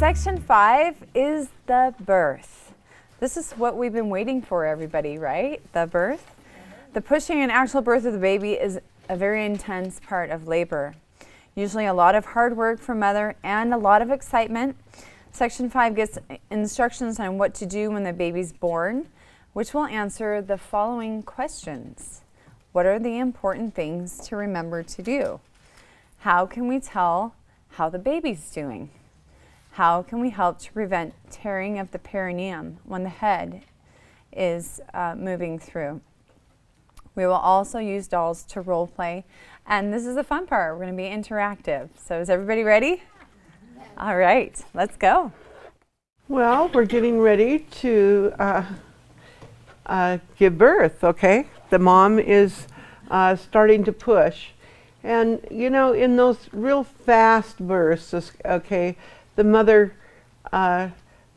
Section 5 is the birth. This is what we've been waiting for, everybody, right? The birth. The pushing and actual birth of the baby is a very intense part of labor. Usually a lot of hard work for mother and a lot of excitement. Section 5 gives instructions on what to do when the baby's born, which will answer the following questions. What are the important things to remember to do? How can we tell how the baby's doing? How can we help to prevent tearing of the perineum when the head is moving through? We will also use dolls to role play, and this is the fun part. We're going to be interactive. So is everybody ready? All right, let's go. Well, we're getting ready to give birth, okay? The mom is starting to push. And, you know, in those real fast bursts, okay, the mother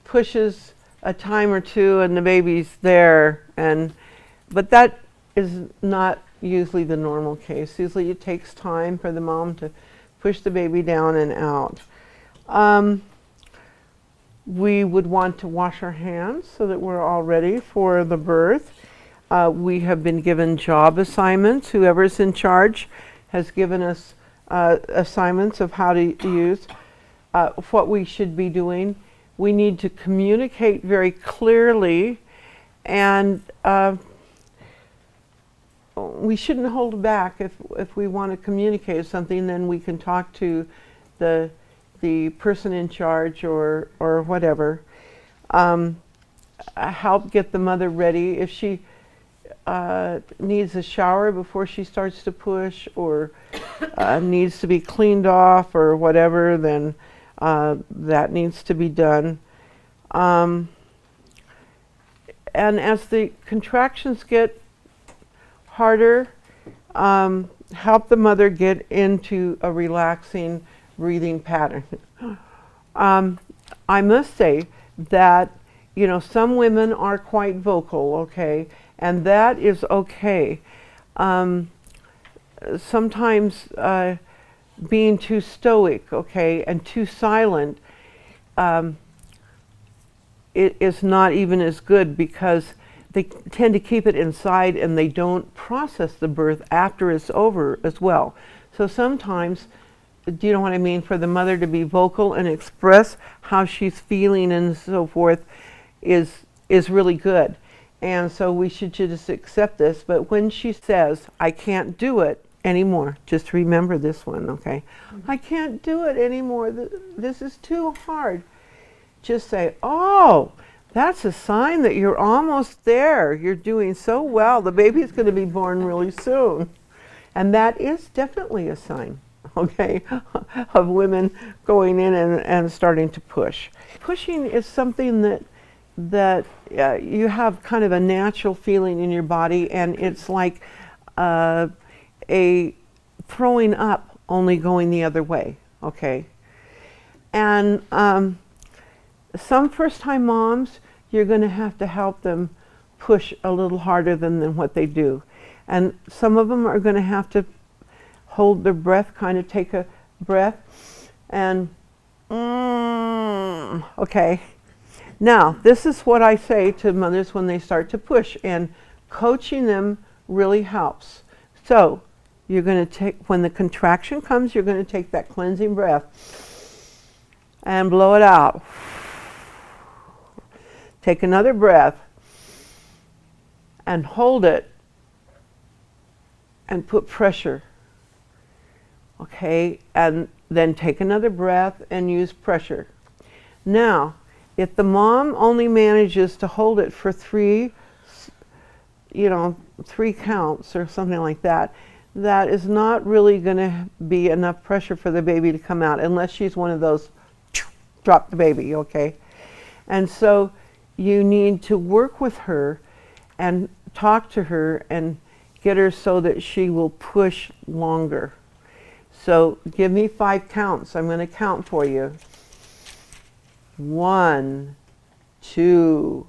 pushes a time or two and the baby's there. But that is not usually the normal case. Usually it takes time for the mom to push the baby down and out. We would want to wash our hands so that we're all ready for the birth. We have been given job assignments. Whoever's in charge has given us assignments of how to use what we should be doing. We need to communicate very clearly, and we shouldn't hold back. If we want to communicate something, then we can talk to the person in charge or whatever. Help get the mother ready. If she needs a shower before she starts to push, or needs to be cleaned off or whatever, then that needs to be done. And as the contractions get harder, help the mother get into a relaxing breathing pattern. I must say that, you know, some women are quite vocal, okay, and that is okay. Sometimes being too stoic, okay, and too silent it is not even as good, because they tend to keep it inside and they don't process the birth after it's over as well. So sometimes, do you know what I mean, for the mother to be vocal and express how she's feeling and so forth is really good. And so we should just accept this. But when she says, I can't do it anymore, just remember this one, okay? I can't do it anymore. This is too hard. Just say, oh, that's a sign that you're almost there. You're doing so well. The baby's going to be born really soon. And that is definitely a sign, okay, of women going in and starting to push. Pushing is something that you have kind of a natural feeling in your body, and it's like a throwing up, only going the other way, okay? And some first-time moms, you're going to have to help them push a little harder than what they do. And some of them are going to have to hold their breath, kind of take a breath, and okay. Now, this is what I say to mothers when they start to push, and coaching them really helps. So, you're going to take, when the contraction comes, you're going to take that cleansing breath and blow it out. Take another breath and hold it and put pressure. Okay, and then take another breath and use pressure. Now, if the mom only manages to hold it for three counts or something like that, that is not really going to be enough pressure for the baby to come out, unless she's one of those drop the baby, okay? And so you need to work with her and talk to her and get her so that she will push longer. So give me 5 counts. I'm going to count for you. 1, 2,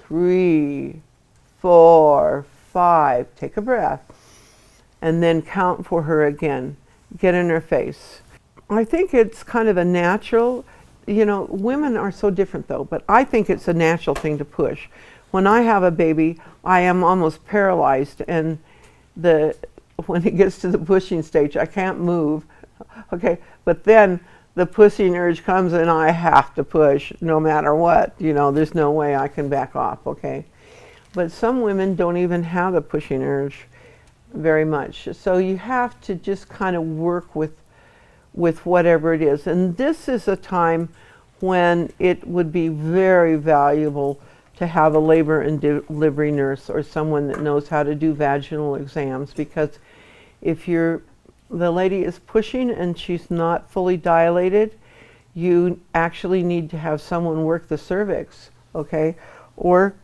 3, 4, 5. Take a breath. And then count for her again. Get in her face. I think it's kind of a natural you know, women are so different though, but I think it's a natural thing to push. When I have a baby, I am almost paralyzed, and when it gets to the pushing stage, I can't move. Okay, but then the pushing urge comes and I have to push no matter what. You know, there's no way I can back off, okay? But some women don't even have a pushing urge very much. So you have to just kind of work with whatever it is. And this is a time when it would be very valuable to have a labor and delivery nurse or someone that knows how to do vaginal exams, because if the lady is pushing and she's not fully dilated, you actually need to have someone work the cervix, okay, or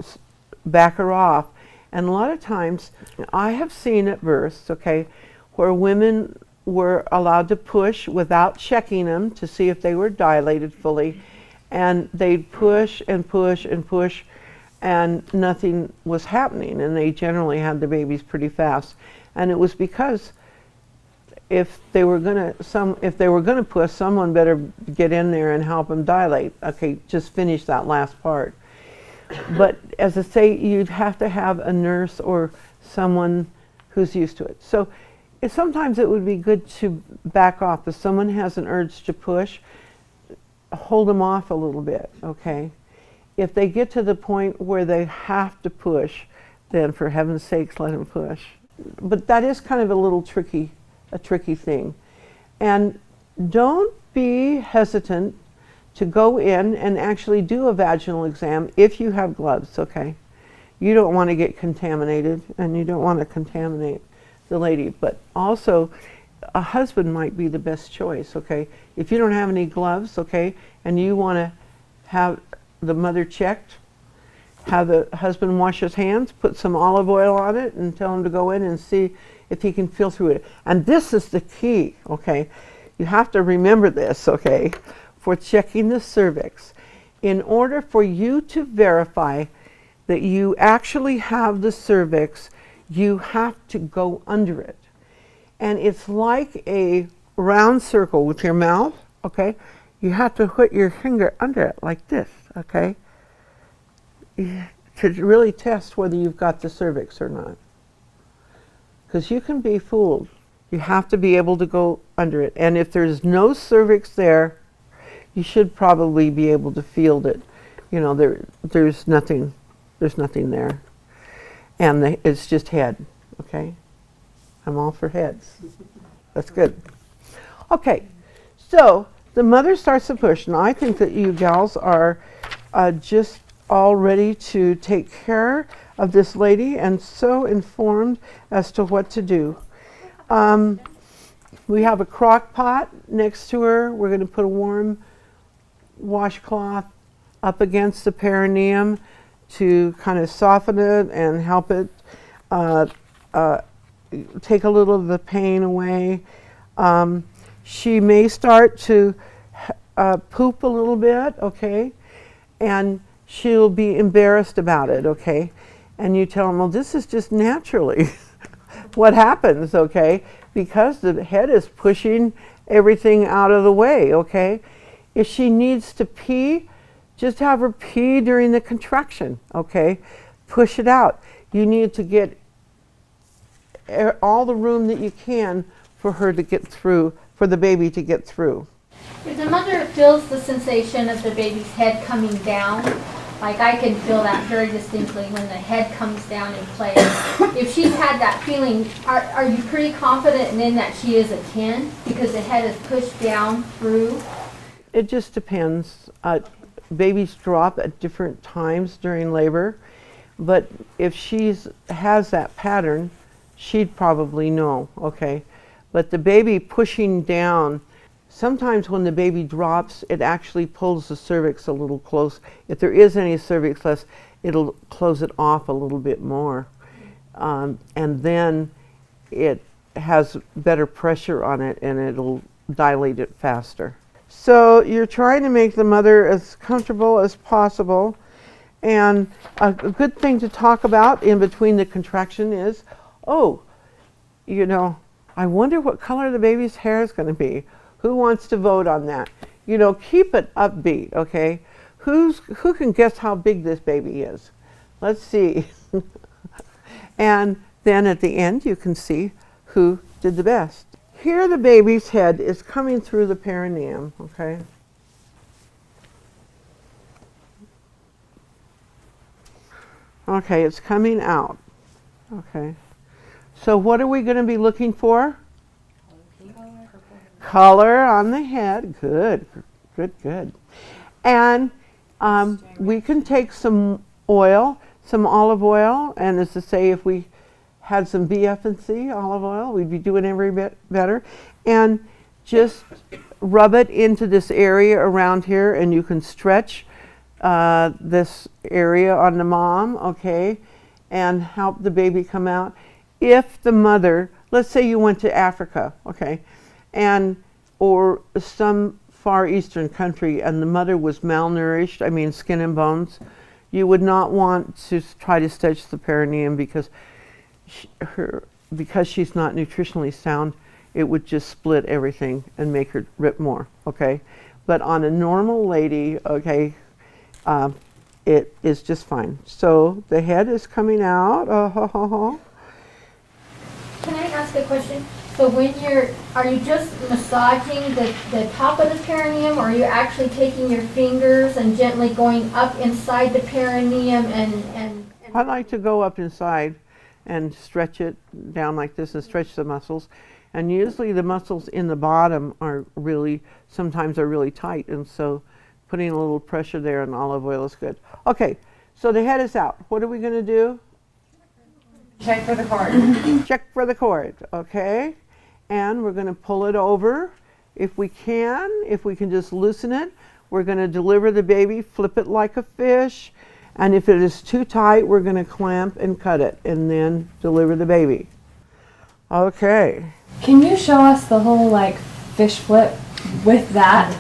back her off. And a lot of times I have seen at births, okay, where women were allowed to push without checking them to see if they were dilated fully, and they'd push and push and push and nothing was happening, and they generally had the babies pretty fast. And it was because if they were gonna push, someone better get in there and help them dilate. Okay, just finish that last part. But as I say, you'd have to have a nurse or someone who's used to it. So sometimes it would be good to back off. If someone has an urge to push, hold them off a little bit, okay? If they get to the point where they have to push, then for heaven's sakes, let them push. But that is kind of a tricky thing. And don't be hesitant to go in and actually do a vaginal exam if you have gloves, okay? You don't want to get contaminated, and you don't want to contaminate the lady. But also, a husband might be the best choice, okay? If you don't have any gloves, okay, and you want to have the mother checked, have the husband wash his hands, put some olive oil on it, and tell him to go in and see if he can feel through it. And this is the key, okay? You have to remember this, okay, for checking the cervix. In order for you to verify that you actually have the cervix, you have to go under it. And it's like a round circle with your mouth, okay? You have to put your finger under it like this, okay? To really test whether you've got the cervix or not. Because you can be fooled. You have to be able to go under it. And if there's no cervix there, you should probably be able to feel that, you know, there's nothing there. And it's just head, okay? I'm all for heads. That's good. Okay, so the mother starts to push, and I think that you gals are just all ready to take care of this lady and so informed as to what to do. We have a crock pot next to her. We're going to put a warm washcloth up against the perineum to kind of soften it and help it take a little of the pain away. She may start to poop a little bit, okay, and she'll be embarrassed about it, okay, and you tell them, well, this is just naturally what happens, okay, because the head is pushing everything out of the way, okay. If she needs to pee, just have her pee during the contraction, okay, push it out. You need to get all the room that you can for her to get through, for the baby to get through. If the mother feels the sensation of the baby's head coming down, like I can feel that very distinctly when the head comes down in place. If she's had that feeling, are you pretty confident in that she is a 10 because the head is pushed down through? It just depends. Babies drop at different times during labor, but if she's has that pattern, she'd probably know, okay? But the baby pushing down, sometimes when the baby drops, it actually pulls the cervix a little close. If there is any cervix left, it'll close it off a little bit more. And then it has better pressure on it and it'll dilate it faster. So you're trying to make the mother as comfortable as possible. And a good thing to talk about in between the contraction is, oh, you know, I wonder what color the baby's hair is going to be. Who wants to vote on that? you know, keep it upbeat, okay? Who can guess how big this baby is? Let's see. And then at the end, you can see who did the best. Here the baby's head is coming through the perineum, okay? Okay, it's coming out, okay? So what are we going to be looking for? Color on the head. Good, good, good. And we can take some oil, some olive oil, and as to say, if we had some BF&C olive oil, we'd be doing every bit better. And just rub it into this area around here, and you can stretch this area on the mom, okay, and help the baby come out. If the mother, let's say you went to Africa, okay, and or some far eastern country, and the mother was malnourished, I mean skin and bones, you would not want to try to stretch the perineum because because she's not nutritionally sound, it would just split everything and make her rip more, okay? But on a normal lady, okay, it is just fine. So the head is coming out. Can I ask a question? So when are you just massaging the top of the perineum, or are you actually taking your fingers and gently going up inside the perineum and I like to go up inside and stretch it down like this and stretch the muscles. And usually the muscles in the bottom are sometimes are really tight, and so putting a little pressure there and olive oil is good. Okay, so the head is out. What are we going to do? Check for the cord. Check for the cord, okay? And we're going to pull it over if we can just loosen it. We're going to deliver the baby, flip it like a fish, and if it is too tight, we're going to clamp and cut it and then deliver the baby. Okay. Can you show us the whole like fish flip with that?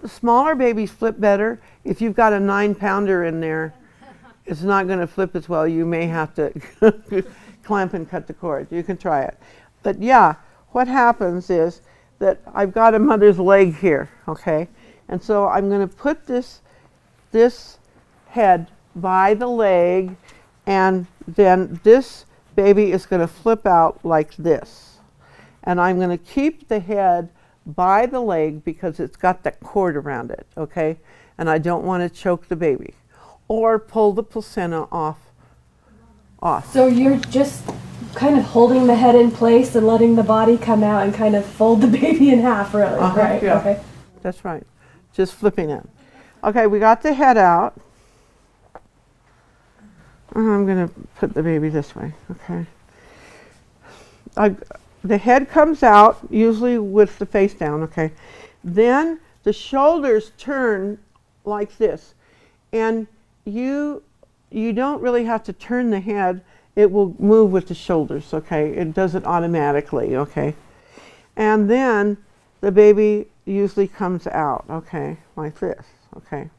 Smaller babies flip better. If you've got a 9-pounder in there, it's not going to flip as well. You may have to clamp and cut the cord. You can try it. But yeah, what happens is that I've got a mother's leg here, okay? And so I'm going to put this head by the leg, and then this baby is going to flip out like this. And I'm going to keep the head by the leg because it's got that cord around it, okay? And I don't want to choke the baby or pull the placenta off. So you're just kind of holding the head in place and letting the body come out and kind of fold the baby in half, really, right? Yeah. Okay. That's right. Just flipping it. Okay, we got the head out. I'm going to put the baby this way, okay? The head comes out, usually with the face down, okay? Then the shoulders turn like this. And you don't really have to turn the head. It will move with the shoulders, okay? It does it automatically, okay? And then the baby usually comes out, okay, like this, okay?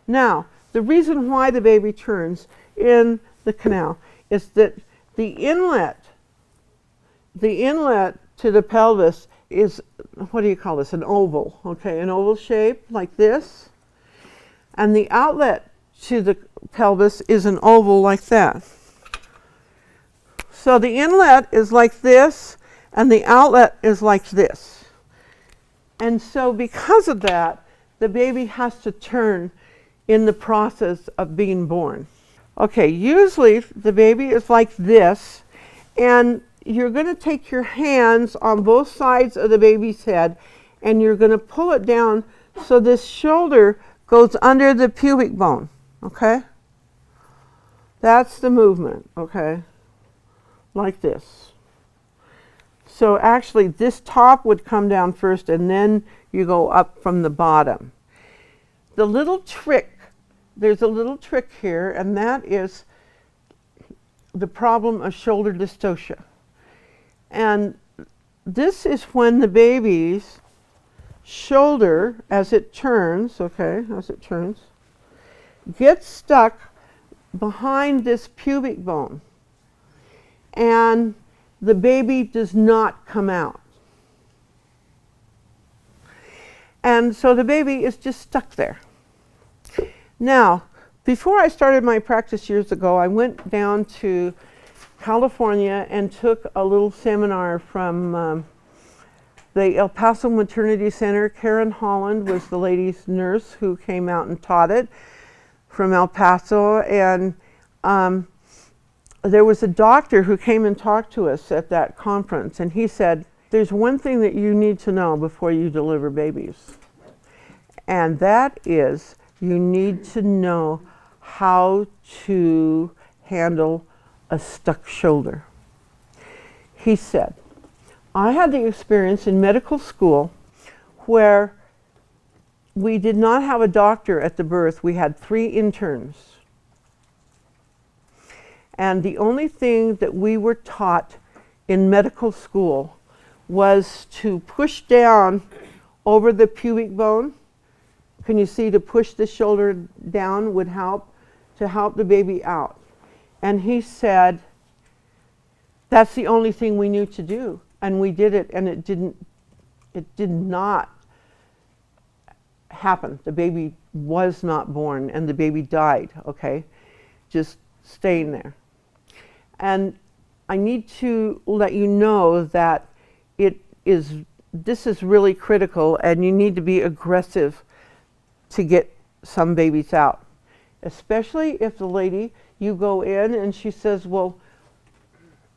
Now, the reason why the baby turns in the canal is that the inlet to the pelvis is, what do you call this, an oval, okay, an oval shape like this. And the outlet to the pelvis is an oval like that. So the inlet is like this, and the outlet is like this. And so because of that, the baby has to turn in the process of being born. Okay, usually the baby is like this, and you're going to take your hands on both sides of the baby's head, and you're going to pull it down so this shoulder goes under the pubic bone, okay? That's the movement, okay? Like this. So actually this top would come down first, and then you go up from the bottom. The little trick, there's a little trick here, and that is the problem of shoulder dystocia. And this is when the baby's shoulder, as it turns, okay, as it turns, gets stuck behind this pubic bone. And the baby does not come out. And so the baby is just stuck there. Now, before I started my practice years ago, I went down to California and took a little seminar from the El Paso Maternity Center. Karen Holland was the lady's nurse who came out and taught it from El Paso. And there was a doctor who came and talked to us at that conference, and he said, there's one thing that you need to know before you deliver babies, and that is you need to know how to handle a stuck shoulder. He said, I had the experience in medical school where we did not have a doctor at the birth. We had 3 interns. And the only thing that we were taught in medical school was to push down over the pubic bone. Can you see, to push the shoulder down would help to help the baby out. And he said, that's the only thing we knew to do. And we did it, and it did not happen. The baby was not born, and the baby died, okay? Just staying there. And I need to let you know that this is really critical, and you need to be aggressive to get some babies out. Especially if the lady, you go in and she says, well,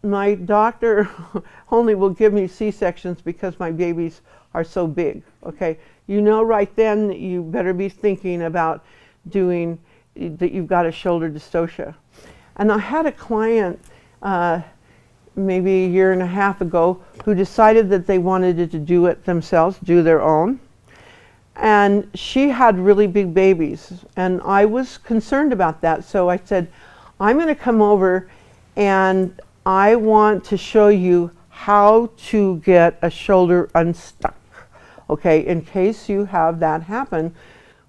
my doctor only will give me C-sections because my babies are so big, okay? You know right then that you better be thinking about doing, that you've got a shoulder dystocia. And I had a client maybe a year and a half ago who decided that they wanted to do it themselves, do their own. And she had really big babies, and I was concerned about that. So I said, I'm going to come over and I want to show you how to get a shoulder unstuck, okay, in case you have that happen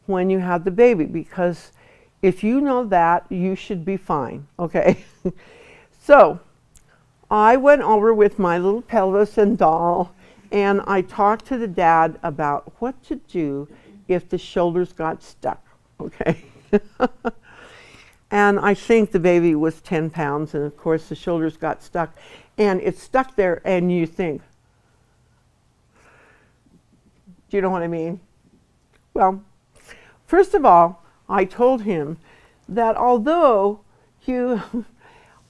when you have the baby, because if you know that, you should be fine, okay? So I went over with my little pelvis and doll, and I talked to the dad about what to do if the shoulders got stuck, okay? And I think the baby was 10 pounds, and of course the shoulders got stuck, and it's stuck there, and you think, do you know what I mean? Well, first of all, I told him that although you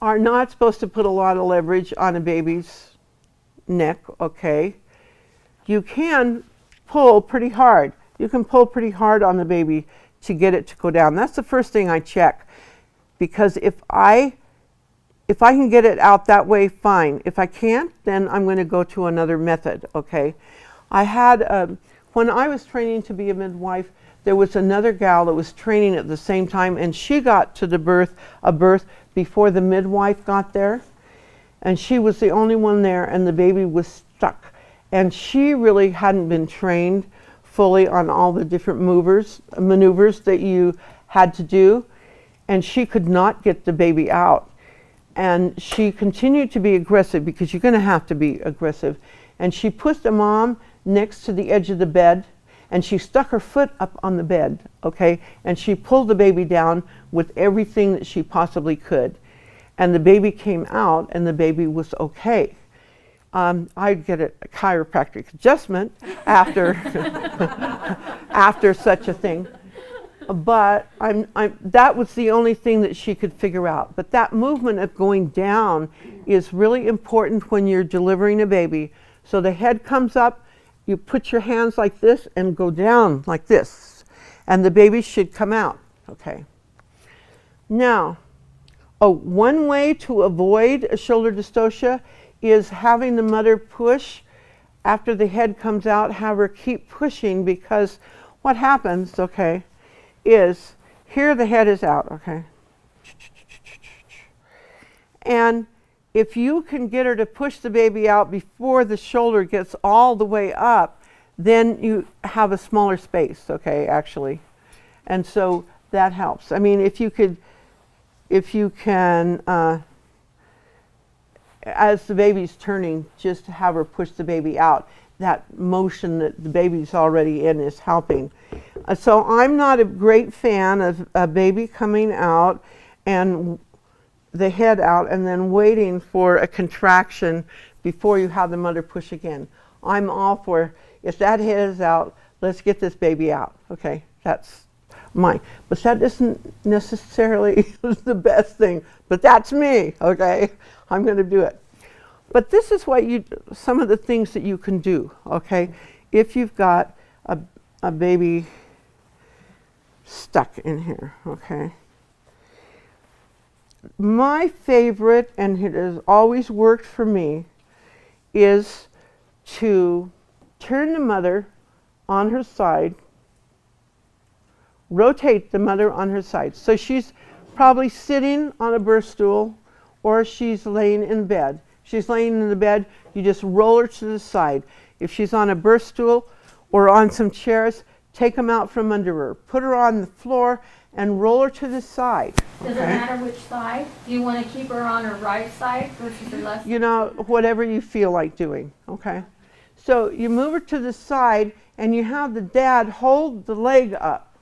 are not supposed to put a lot of leverage on a baby's neck, okay, you can pull pretty hard. You can pull pretty hard on the baby to get it to go down. That's the first thing I check, because if I can get it out that way, fine. If I can't, then I'm going to go to another method, okay? I had, when I was training to be a midwife, there was another gal that was training at the same time, and she got to the birth before the midwife got there, and she was the only one there, and the baby was stuck. And she really hadn't been trained fully on all the different maneuvers that you had to do, and she could not get the baby out. And she continued to be aggressive, because you're going to have to be aggressive. And she put the mom next to the edge of the bed, and she stuck her foot up on the bed, okay? And she pulled the baby down with everything that she possibly could. And the baby came out, and the baby was okay. I'd get a chiropractic adjustment after, after such a thing. But that was the only thing that she could figure out. But that movement of going down is really important when you're delivering a baby. So the head comes up, you put your hands like this and go down like this, and the baby should come out, okay? Now, one way to avoid a shoulder dystocia is having the mother push after the head comes out, have her keep pushing, because what happens, okay, is here the head is out, okay? And if you can get her to push the baby out before the shoulder gets all the way up, then you have a smaller space, okay, actually. And so that helps. I mean, if you can, as the baby's turning, just have her push the baby out. that motion that the baby's already in is helping. So I'm not a great fan of a baby coming out and the head out and then waiting for a contraction before you have the mother push again. I'm all for, if that head is out, let's get this baby out. Okay, that's mine. But that isn't necessarily the best thing, but that's me, okay? I'm gonna do it. But this is what some of the things that you can do, okay? If you've got a baby stuck in here, okay? My favorite, and it has always worked for me, is to turn the mother on her side, rotate the mother on her side. So she's probably sitting on a birth stool or she's laying in bed. She's laying in the bed, you just roll her to the side. If she's on a birth stool or on some chairs, take them out from under her. Put her on the floor and roll her to the side. Does it matter which side? Do you want to keep her on her right side versus her left? You know, whatever you feel like doing, okay? So you move her to the side and you have the dad hold the leg up.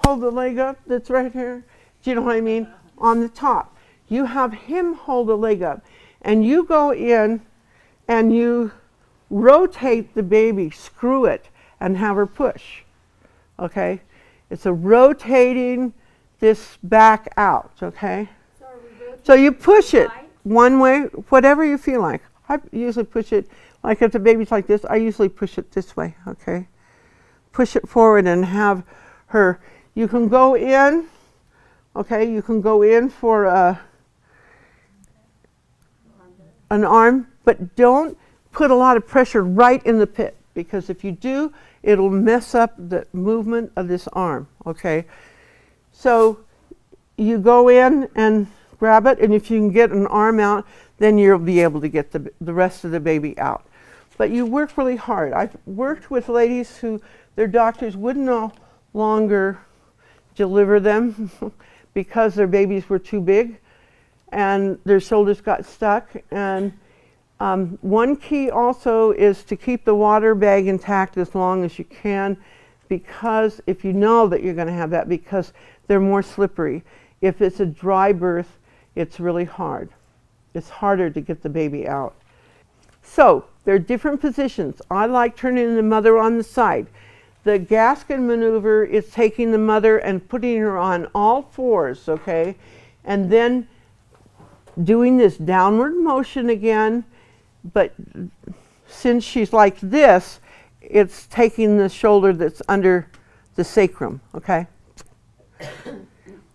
Hold the leg up that's right here. Do you know what I mean? On the top. You have him hold the leg up. And you go in and you rotate the baby, screw it, and have her push. Okay? It's a rotating this back out, okay? So you push it one way, whatever you feel like. I usually push it, like if the baby's like this, I usually push it this way, okay? Push it forward and have her, you can go in, okay? You can go in for an arm, but don't put a lot of pressure right in the pit, because if you do, it'll mess up the movement of this arm, okay? So you go in and grab it, and if you can get an arm out, then you'll be able to get the rest of the baby out. But you work really hard. I've worked with ladies who their doctors would no longer deliver them because their babies were too big and their shoulders got stuck. And one key also is to keep the water bag intact as long as you can, because if you know that you're going to have that, because they're more slippery. If it's a dry birth, it's really hard. It's harder to get the baby out. So there are different positions. I like turning the mother on the side. The gasket maneuver is taking the mother and putting her on all fours, okay? And then doing this downward motion again, but since she's like this, it's taking the shoulder that's under the sacrum, okay?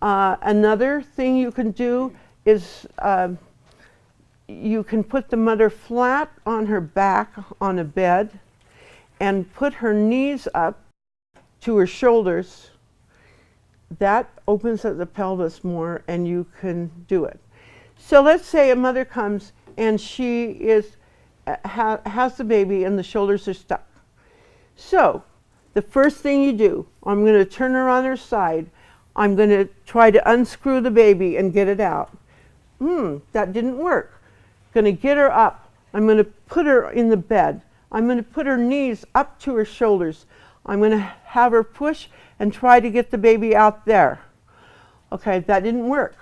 Another thing you can do is you can put the mother flat on her back on a bed and put her knees up to her shoulders. That opens up the pelvis more and you can do it. So let's say a mother comes and she is has the baby and the shoulders are stuck. So the first thing you do, I'm going to turn her on her side. I'm going to try to unscrew the baby and get it out. That didn't work. Going to get her up. I'm going to put her in the bed. I'm going to put her knees up to her shoulders. I'm going to have her push and try to get the baby out there. Okay, that didn't work.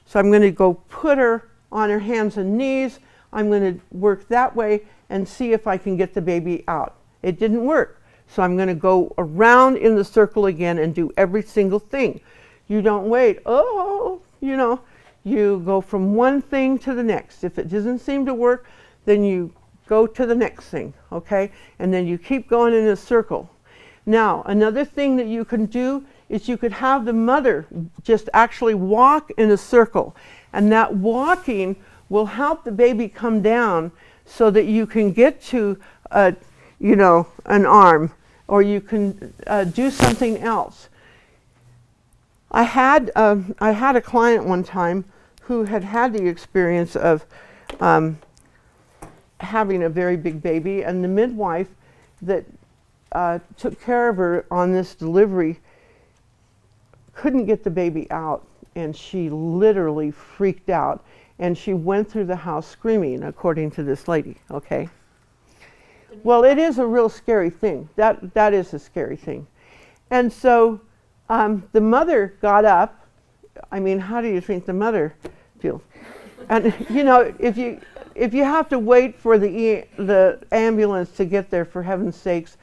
So I'm going to go put her on her hands and knees. I'm going to work that way and see if I can get the baby out. It didn't work. So I'm going to go around in the circle again and do every single thing. You don't wait, you go from one thing to the next. If it doesn't seem to work, then you go to the next thing, okay? And then you keep going in a circle. Now, another thing that you can do is you could have the mother just actually walk in a circle. And that walking will help the baby come down so that you can get to, an arm, or you can do something else. I had a client one time who had the experience of having a very big baby, and the midwife that took care of her on this delivery couldn't get the baby out, and she literally freaked out, and she went through the house screaming, according to this lady, okay? Well, it is a real scary thing. That is a scary thing. And so the mother got up. I mean, how do you think the mother feels? And you know, if you have to wait for the ambulance to get there, for heaven's sakes,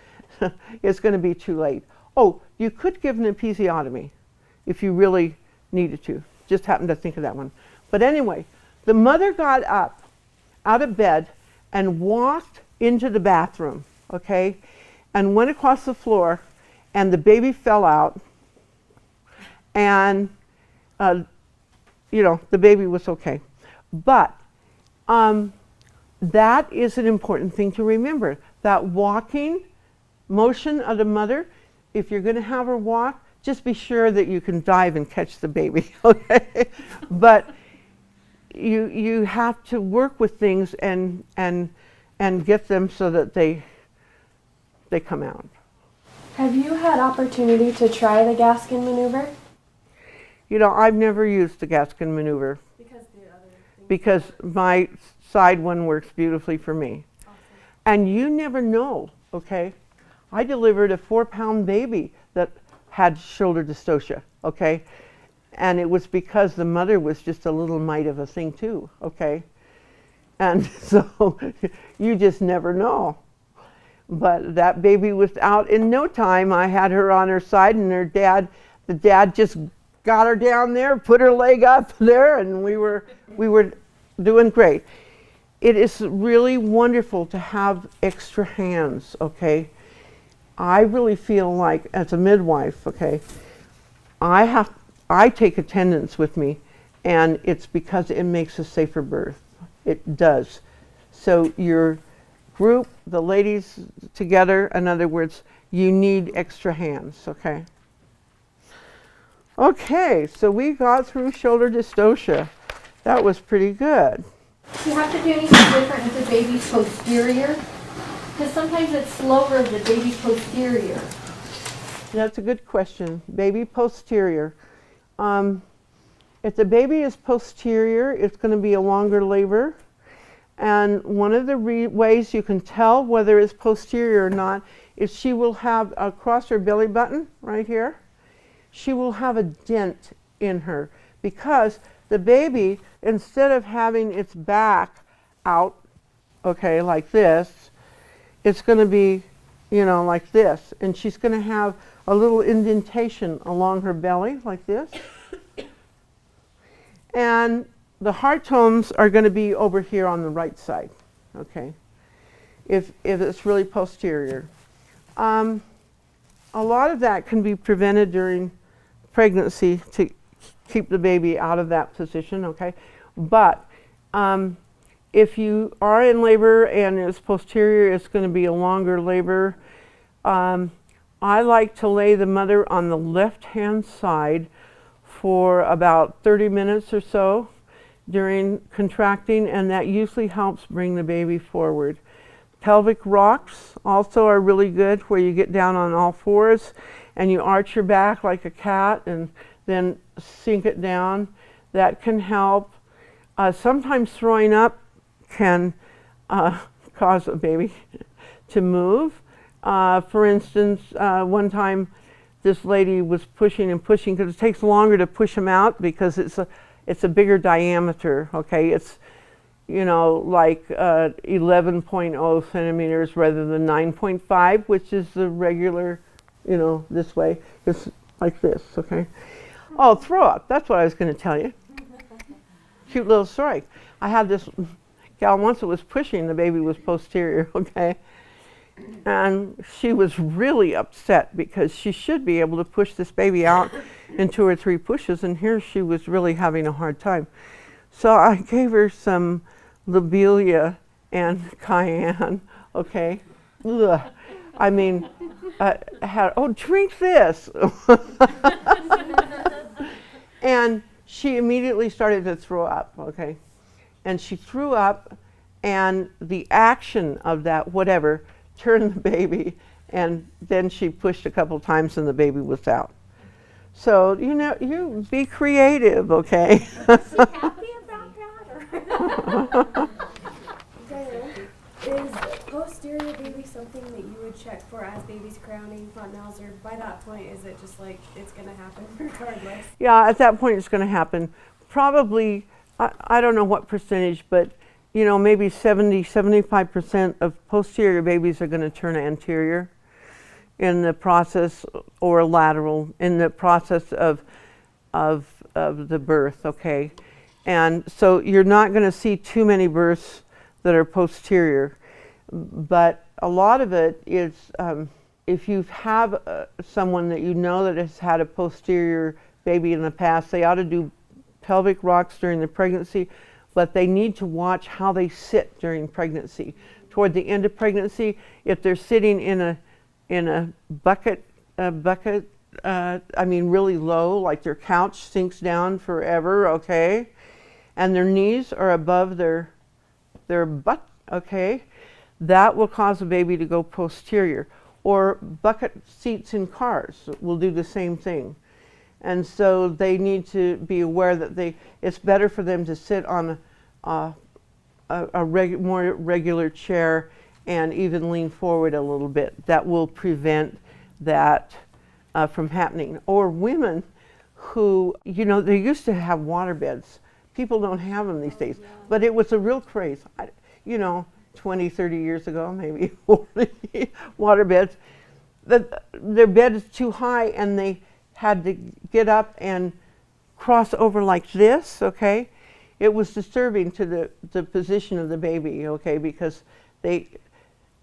it's going to be too late. Oh, you could give an episiotomy if you really needed to. Just happened to think of that one. But anyway, the mother got up out of bed and walked into the bathroom, okay, and went across the floor, and the baby fell out, and you know, the baby was okay. But that is an important thing to remember, that walking motion of the mother. If you're going to have her walk, just be sure that you can dive and catch the baby, okay? But you have to work with things and get them so that they come out. Have you had opportunity to try the Gaskin maneuver? You know, I've never used the Gaskin maneuver because my side one works beautifully for me. Awesome. And you never know, okay? I delivered a 4-pound baby that had shoulder dystocia, okay? And it was because the mother was just a little mite of a thing too, okay? And so you just never know. But that baby was out in no time. I had her on her side, and the dad just got her down there, put her leg up there, and we were doing great. It is really wonderful to have extra hands, okay? I really feel like, as a midwife, okay, I take attendants with me, and it's because it makes a safer birth. It does. So your group, the ladies together, in other words, you need extra hands, okay? Okay, so we got through shoulder dystocia. That was pretty good. Do you have to do anything different with the baby's posterior? Because sometimes it's slower of the baby's posterior. That's a good question. Baby posterior. If the baby is posterior, it's going to be a longer labor. And one of the ways you can tell whether it's posterior or not is she will have, across her belly button, right here, she will have a dent in her, because the baby, instead of having its back out, okay, like this, it's going to be, you know, like this. And she's going to have a little indentation along her belly, like this. And the heart tones are going to be over here on the right side, okay, if it's really posterior. A lot of that can be prevented during pregnancy to keep the baby out of that position, okay? But if you are in labor and it's posterior, it's going to be a longer labor. I like to lay the mother on the left-hand side for about 30 minutes or so during contracting, and that usually helps bring the baby forward. Pelvic rocks also are really good, where you get down on all fours and you arch your back like a cat and then sink it down. That can help. Sometimes throwing up can cause a baby to move. For instance, one time this lady was pushing and pushing, because it takes longer to push them out because it's a bigger diameter, okay? It's, you know, like 11.0 centimeters rather than 9.5, which is the regular, you know, this way. It's like this, okay? Oh, throw up, that's what I was going to tell you. Cute little story. I had this gal once that was pushing, the baby was posterior, okay? And she was really upset because she should be able to push this baby out in 2 or 3 pushes, and here she was really having a hard time. So I gave her some lobelia and cayenne, okay? Ugh. I mean, oh, drink this. And she immediately started to throw up, okay? And she threw up, and the action of that, whatever, turned the baby, and then she pushed a couple times and the baby was out. So, you know, you be creative, okay? Is she happy about that? Or? Is posterior baby something that you would check for as baby's crowning fontanelles, or by that point is it just like it's going to happen regardless? Yeah, at that point it's going to happen. Probably, I don't know what percentage, but you know, maybe 75% of posterior babies are going to turn anterior in the process, or lateral in the process of the birth, okay? And so you're not going to see too many births that are posterior, but a lot of it is if you have someone that you know that has had a posterior baby in the past, they ought to do pelvic rocks during the pregnancy, but they need to watch how they sit during pregnancy. Toward the end of pregnancy, if they're sitting in a bucket, I mean really low, like their couch sinks down forever, okay, and their knees are above their butt, okay, that will cause a baby to go posterior. Or bucket seats in cars will do the same thing. And so they need to be aware that it's better for them to sit on a more regular chair and even lean forward a little bit. That will prevent that from happening. Or women who, you know, they used to have water beds. People don't have them these days, but it was a real craze. You know, 20, 30 years ago, maybe, water beds. Their bed is too high and they had to get up and cross over like this, okay? It was disturbing to the position of the baby, okay, because they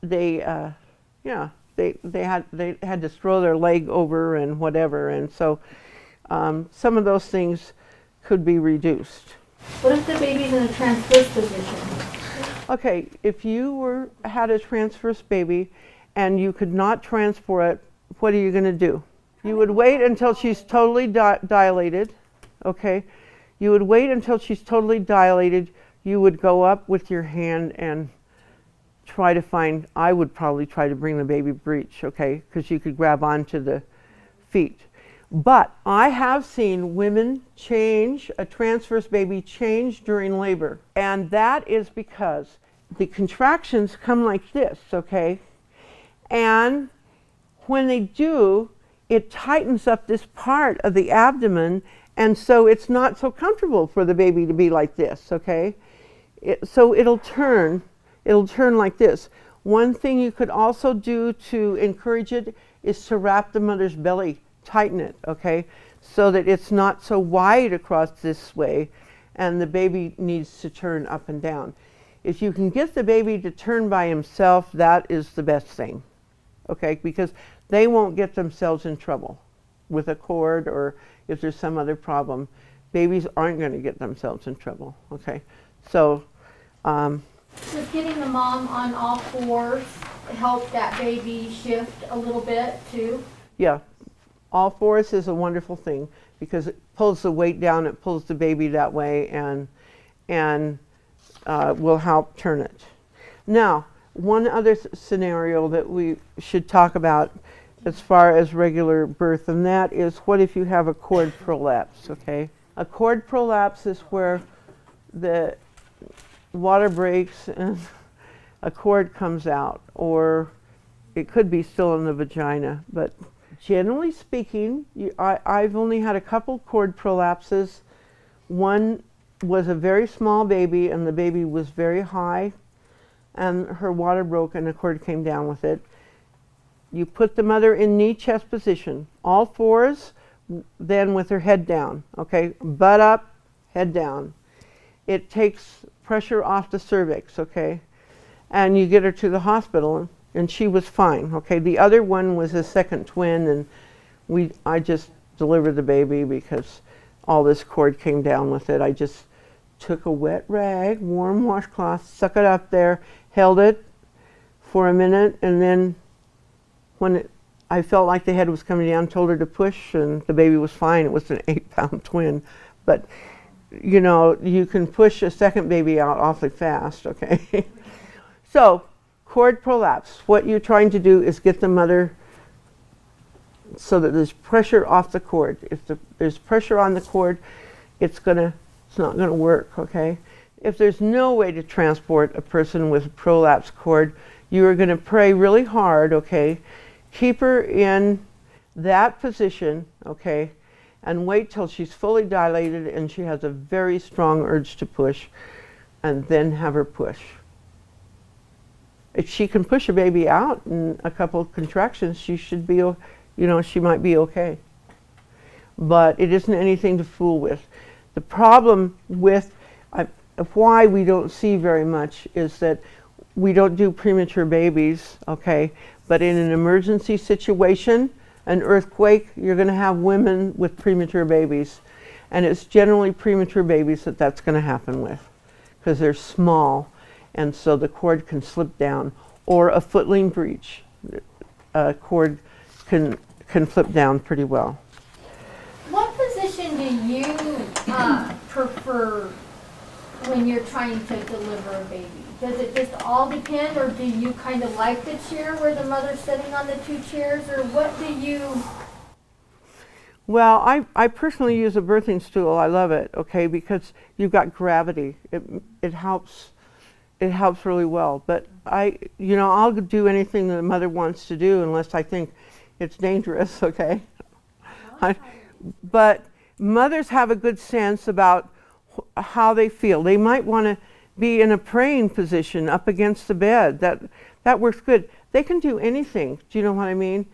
had to throw their leg over and whatever, and so some of those things could be reduced. What if the baby's in a transverse position? Okay, if you had a transverse baby and you could not transport it, what are you going to do? You would wait until she's totally dilated, okay? You would wait until she's totally dilated. You would go up with your hand and try to find, I would probably try to bring the baby breech, okay? Because you could grab onto the feet. But I have seen women change, a transverse baby change during labor. And that is because the contractions come like this, okay? And when they do, it tightens up this part of the abdomen, and so it's not so comfortable for the baby to be like this, okay? So it'll turn like this. One thing you could also do to encourage it is to wrap the mother's belly, tighten it, okay? So that it's not so wide across this way, and the baby needs to turn up and down. If you can get the baby to turn by himself, that is the best thing, okay? Because they won't get themselves in trouble with a cord, or if there's some other problem. Babies aren't going to get themselves in trouble, okay? So, Does getting the mom on all fours help that baby shift a little bit too? yeah, all fours is a wonderful thing because it pulls the weight down, it pulls the baby that way, and will help turn it. Now, one other scenario that we should talk about as far as regular birth, and that is, what if you have a cord prolapse, okay? A cord prolapse is where the water breaks and a cord comes out, or it could be still in the vagina, but generally speaking, I've only had a couple cord prolapses. One was a very small baby, and the baby was very high, and her water broke and the cord came down with it. You put the mother in knee chest position, all fours, then with her head down, okay? Butt up, head down. It takes pressure off the cervix, okay? And you get her to the hospital, and she was fine, okay? The other one was a second twin, and I just delivered the baby because all this cord came down with it. I just took a wet rag, warm washcloth, stuck it up there, held it for a minute, and then when I felt like the head was coming down, told her to push, and the baby was fine. It was an 8-pound twin. But, you know, you can push a second baby out awfully fast, okay? So, cord prolapse. What you're trying to do is get the mother so that there's pressure off the cord. If there's pressure on the cord, it's not going to work, okay? If there's no way to transport a person with a prolapsed cord, You are going to pray really hard, okay? Keep her in that position, okay? And wait till she's fully dilated and she has a very strong urge to push, and then have her push. If she can push a baby out in a couple of contractions, she should be, you know, she might be okay. But it isn't anything to fool with. The problem with why we don't see very much is that we don't do premature babies, okay? But in an emergency situation, an earthquake, you're going to have women with premature babies. And it's generally premature babies that's going to happen with, because they're small, and so the cord can slip down. Or a footling breech, cord can flip down pretty well. What position do you prefer when you're trying to deliver a baby? Does it just all depend, or do you kind of like the chair where the mother's sitting on the two chairs, or what do you? Well, I personally use a birthing stool. I love it, okay, because you've got gravity. It helps really well. But I'll do anything the mother wants to do unless I think it's dangerous, okay? But mothers have a good sense about how they feel. They might want to be in a praying position up against the bed. That works good. They can do anything. Do you know what I mean?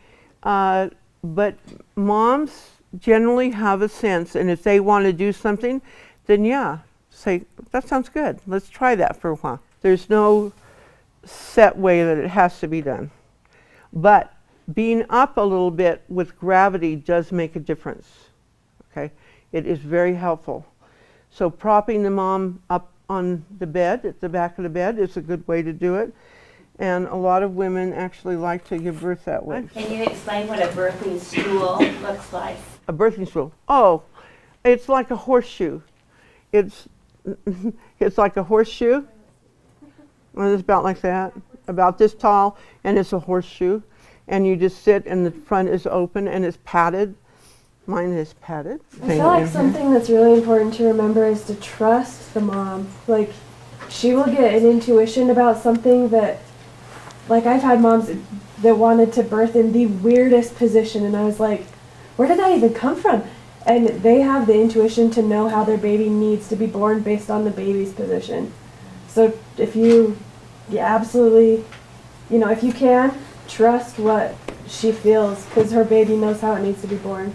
But moms generally have a sense, and if they want to do something, then yeah, say, that sounds good. Let's try that for a while. There's no set way that it has to be done. But being up a little bit with gravity does make a difference. Okay? It is very helpful. So propping the mom up on the bed, at the back of the bed, is a good way to do it. And a lot of women actually like to give birth that way. Can you explain what a birthing stool looks like? A birthing stool. Oh, it's like a horseshoe. It's like a horseshoe. Well, it's about like that, about this tall, and it's a horseshoe. And you just sit, and the front is open, and it's padded. Mine is padded. I feel like something that's really important to remember is to trust the mom. Like, she will get an intuition about something that, like, I've had moms that wanted to birth in the weirdest position, and I was like, where did that even come from? And they have the intuition to know how their baby needs to be born based on the baby's position. So if you absolutely, if you can, trust what she feels, because her baby knows how it needs to be born.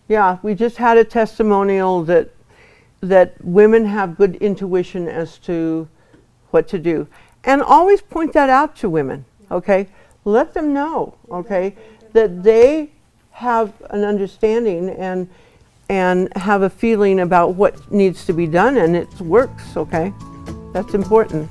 Yeah, we just had a testimonial that women have good intuition as to what to do. And always point that out to women, okay? Let them know, okay, that they have an understanding and have a feeling about what needs to be done, and it works, okay? That's important.